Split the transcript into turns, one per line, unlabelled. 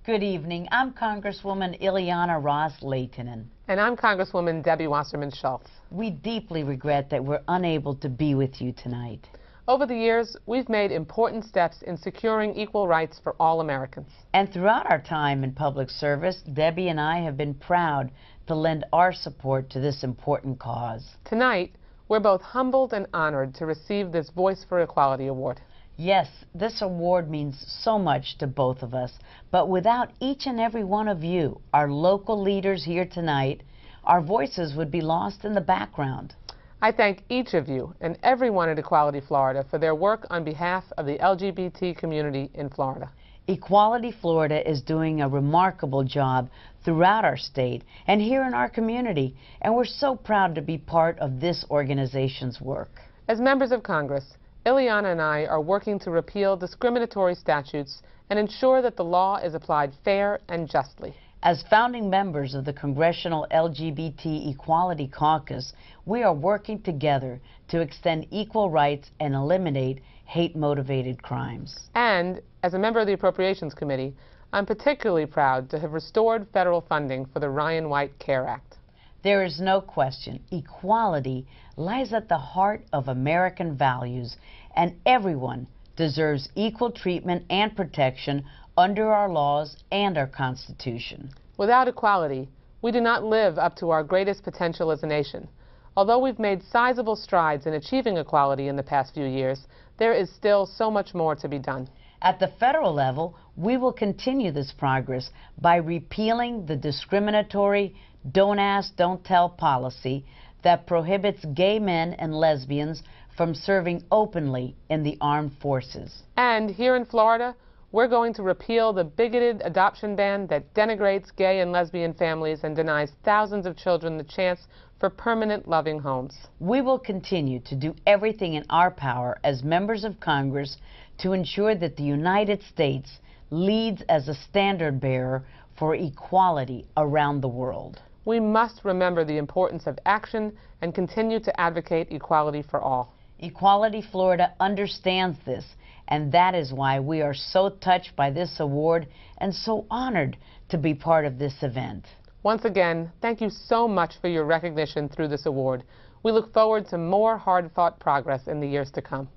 Good evening. I'm Congresswoman Ileana Ros-Lehtinen.
And I'm Congresswoman Debbie Wasserman Schultz.
We deeply regret that we're unable to be with you tonight.
Over the years, we've made important steps in securing equal rights for all Americans.
And throughout our time in public service, Debbie and I have been proud to lend our support to this important cause.
Tonight, we're both humbled and honored to receive this Voice for Equality Award.
Yes, this award means so much to both of us, but without each and every one of you, our local leaders here tonight, our voices would be lost in the background.
I thank each of you and everyone at Equality Florida for their work on behalf of the LGBT community in Florida.
Equality Florida is doing a remarkable job throughout our state and here in our community, and we're so proud to be part of this organization's work.
As members of Congress, Ileana and I are working to repeal discriminatory statutes and ensure that the law is applied fair and justly.
As founding members of the Congressional LGBT Equality Caucus, we are working together to extend equal rights and eliminate hate-motivated crimes.
And as a member of the Appropriations Committee, I'm particularly proud to have restored federal funding for the Ryan White CARE Act.
There is no question, equality lies at the heart of American values, and everyone deserves equal treatment and protection under our laws and our Constitution.
Without equality, we do not live up to our greatest potential as a nation. Although we've made sizable strides in achieving equality in the past few years, there is still so much more to be done.
At the federal level, we will continue this progress by repealing the discriminatory Don't Ask, Don't Tell policy that prohibits gay men and lesbians from serving openly in the armed forces.
And here in Florida, we're going to repeal the bigoted adoption ban that denigrates gay and lesbian families and denies thousands of children the chance for permanent loving homes.
We will continue to do everything in our power as members of Congress to ensure that the United States leads as a standard bearer for equality around the world.
We must remember the importance of action and continue to advocate equality for all.
Equality Florida understands this, and that is why we are so touched by this award and so honored to be part of this event.
Once again, thank you so much for your recognition through this award. We look forward to more hard-fought progress in the years to come.